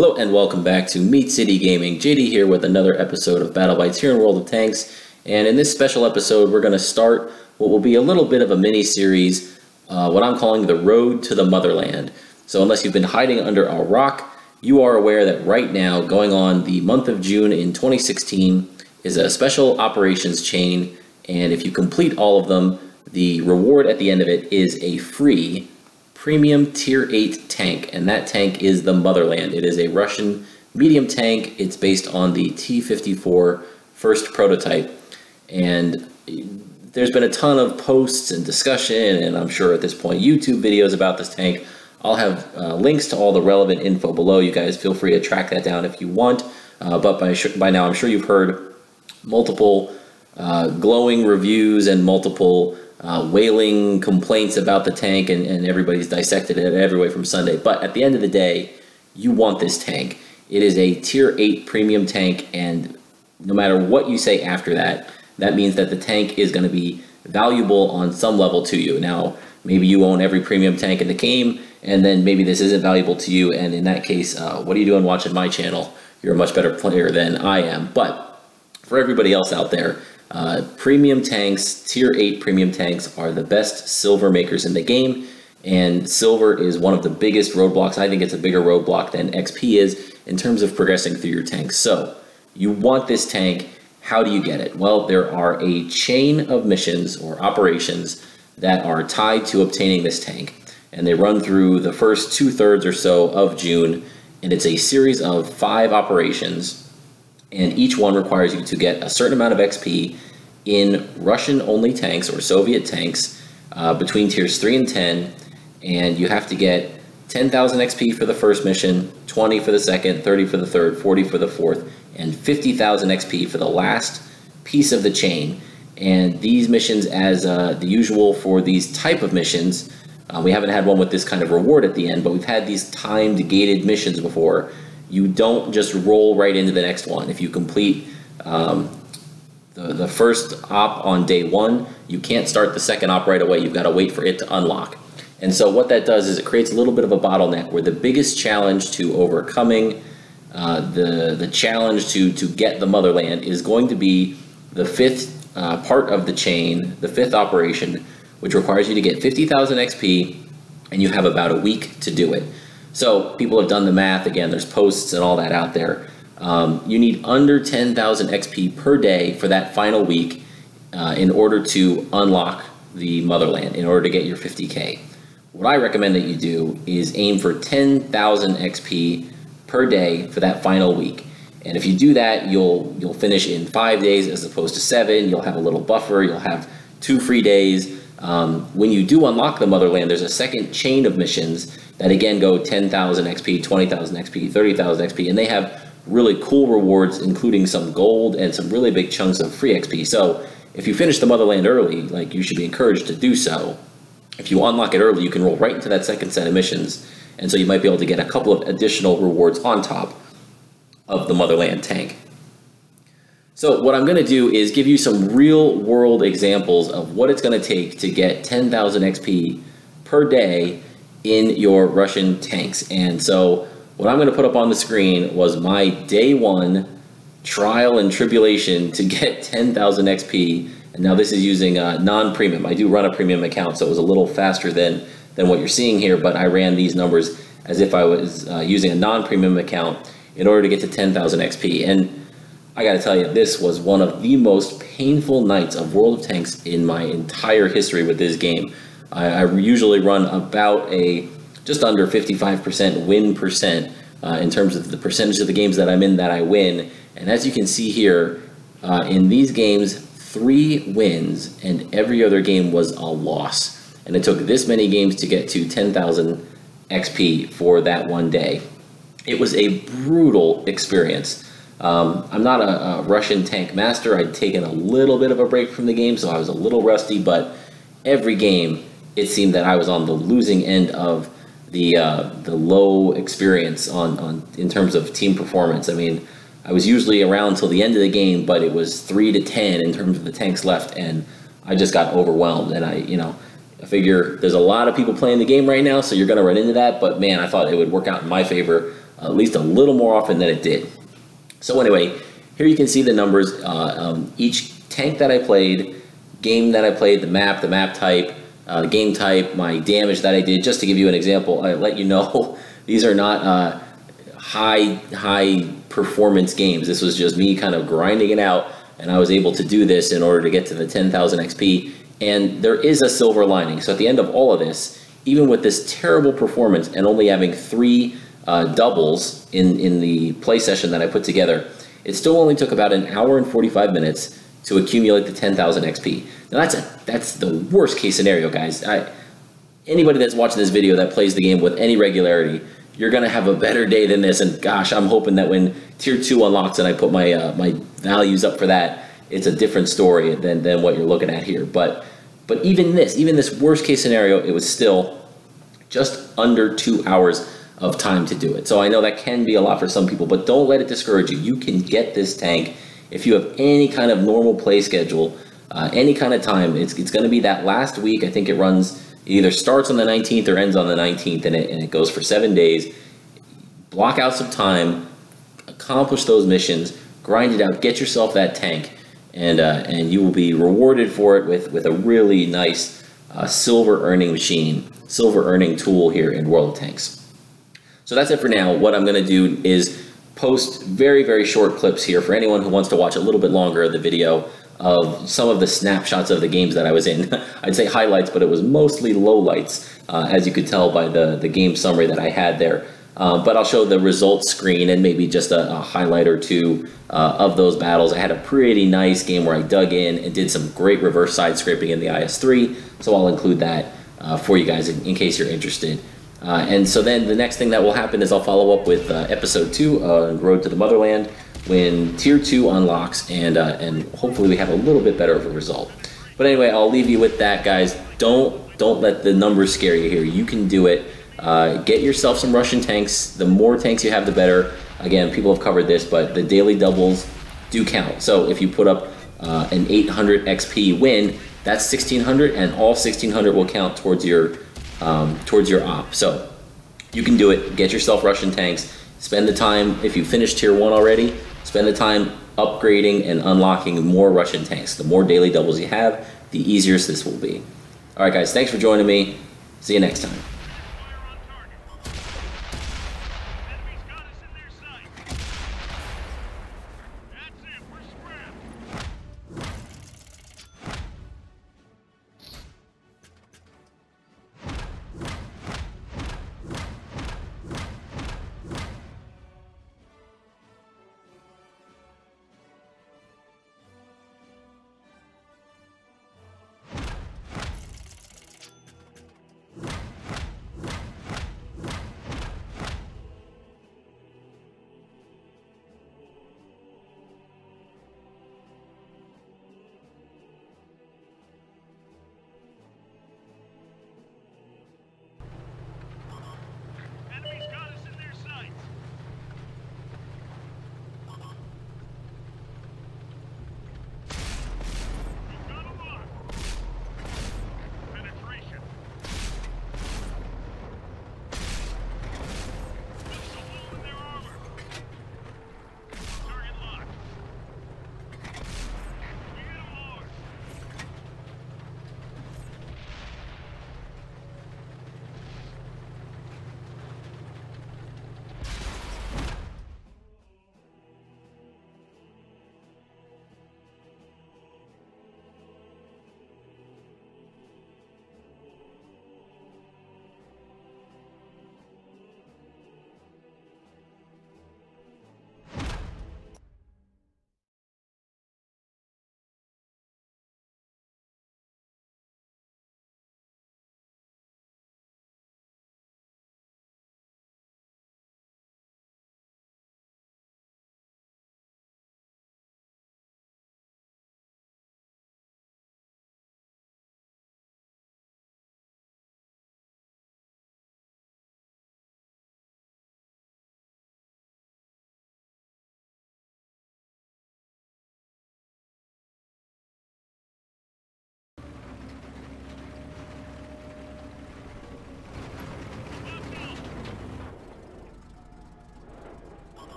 Hello and welcome back to Meat City Gaming. JD here with another episode of Battle Bites here in World of Tanks. And in this special episode, we're going to start what will be a little bit of a mini-series, what I'm calling the Road to the Motherland. So unless you've been hiding under a rock, you are aware that right now, going on the month of June in 2016, is a special operations chain. And if you complete all of them, the reward at the end of it is a free premium tier 8 tank, and that tank is the Motherland. It is a Russian medium tank. It's based on the T-54 first prototype, and there's been a ton of posts and discussion, and I'm sure at this point YouTube videos about this tank. I'll have links to all the relevant info below. You guys feel free to track that down if you want, but by now I'm sure you've heard multiple glowing reviews and multiple wailing complaints about the tank, and everybody's dissected it every way from Sunday. But at the end of the day, you want this tank. It is a tier 8 premium tank, and no matter what you say after that, that means that the tank is going to be valuable on some level to you. Now, maybe you own every premium tank in the game, and then maybe this isn't valuable to you, and in that case, what are you doing watching my channel? You're a much better player than I am. But for everybody else out there, premium tanks, tier 8 premium tanks are the best silver makers in the game, and silver is one of the biggest roadblocks. I think it's a bigger roadblock than XP is in terms of progressing through your tanks. So you want this tank. How do you get it? Well, there are a chain of missions or operations that are tied to obtaining this tank, and they run through the first 2/3 or so of June, and it's a series of 5 operations. And each one requires you to get a certain amount of XP in Russian-only tanks or Soviet tanks between tiers 3 and 10. And you have to get 10,000 XP for the first mission, 20 for the second, 30 for the third, 40 for the fourth, and 50,000 XP for the last piece of the chain. And these missions, as the usual for these type of missions, we haven't had one with this kind of reward at the end, but we've had these timed gated missions before. You don't just roll right into the next one. If you complete the first op on day 1, you can't start the second op right away. You've got to wait for it to unlock. And so what that does is it creates a little bit of a bottleneck where the biggest challenge to overcoming the challenge to get the Motherland is going to be the 5th part of the chain, the 5th operation, which requires you to get 50,000 XP, and you have about a week to do it. So people have done the math. Again, there's posts and all that out there. You need under 10,000 XP per day for that final week in order to unlock the Motherland, in order to get your 50K. What I recommend that you do is aim for 10,000 XP per day for that final week. And if you do that, you'll finish in 5 days as opposed to 7. You'll have a little buffer. You'll have 2 free days. When you do unlock the Motherland, there's a second chain of missions that again go 10,000 XP, 20,000 XP, 30,000 XP, and they have really cool rewards, including some gold and some really big chunks of free XP. So if you finish the Motherland early, like, you should be encouraged to do so. If you unlock it early, you can roll right into that second set of missions, and so you might be able to get a couple of additional rewards on top of the Motherland tank. So what I'm going to do is give you some real world examples of what it's going to take to get 10,000 XP per day in your Russian tanks. And so what I'm going to put up on the screen was my day 1 trial and tribulation to get 10,000 XP. And now this is using non-premium. I do run a premium account, so it was a little faster than what you're seeing here, but I ran these numbers as if I was using a non-premium account in order to get to 10,000 XP. And I got to tell you, this was one of the most painful nights of World of Tanks in my entire history with this game. I usually run about a just under 55% win percent in terms of the percentage of the games that I'm in that I win. And as you can see here, in these games, 3 wins and every other game was a loss. And it took this many games to get to 10,000 XP for that one day. It was a brutal experience. I'm not a Russian tank master. I'd taken a little bit of a break from the game, so I was a little rusty, but every game it seemed that I was on the losing end of the low experience in terms of team performance. I mean, I was usually around till the end of the game, but it was 3 to 10 in terms of the tanks left, and I just got overwhelmed. And I figure there's a lot of people playing the game right now, so you're going to run into that. But man, I thought it would work out in my favor at least a little more often than it did. So anyway, here you can see the numbers. Each tank that I played, game that I played, the map type, the game type, my damage that I did. Just to give you an example, I let you know these are not high performance games. This was just me kind of grinding it out, and I was able to do this in order to get to the 10,000 XP. And there is a silver lining. So at the end of all of this, even with this terrible performance and only having 3 doubles in the play session that I put together, it still only took about an hour and 45 minutes to accumulate the 10,000 XP. Now that's the worst case scenario, guys. Anybody that's watching this video that plays the game with any regularity, you're gonna have a better day than this. And gosh, I'm hoping that when Tier 2 unlocks and I put my my values up for that, it's a different story than what you're looking at here. But even this worst case scenario, it was still just under 2 hours of time to do it. So I know that can be a lot for some people, but don't let it discourage you. You can get this tank if you have any kind of normal play schedule, any kind of time. It's going to be that last week. I think it runs, it either starts on the 19th or ends on the 19th, and it goes for 7 days. Block out some time, accomplish those missions, grind it out, get yourself that tank, and you will be rewarded for it with a really nice silver earning machine, silver earning tool here in World of Tanks. So that's it for now. What I'm going to do is post very, very short clips here for anyone who wants to watch a little bit longer of the video of some of the snapshots of the games that I was in. I'd say highlights, but it was mostly lowlights, as you could tell by the game summary that I had there. But I'll show the results screen and maybe just a highlight or two of those battles. I had a pretty nice game where I dug in and did some great reverse side scraping in the IS-3, so I'll include that for you guys in case you're interested. And so then the next thing that will happen is I'll follow up with episode 2, Road to the Motherland, when Tier 2 unlocks, and hopefully we have a little bit better of a result. But anyway, I'll leave you with that, guys. Don't let the numbers scare you here. You can do it. Get yourself some Russian tanks. The more tanks you have, the better. Again, people have covered this, but the daily doubles do count. So if you put up an 800 XP win, that's 1600, and all 1600 will count towards your op. So you can do it. Get yourself Russian tanks. Spend the time, if you finished Tier 1 already, spend the time upgrading and unlocking more Russian tanks. The more daily doubles you have, the easier this will be. All right, guys, thanks for joining me. See you next time.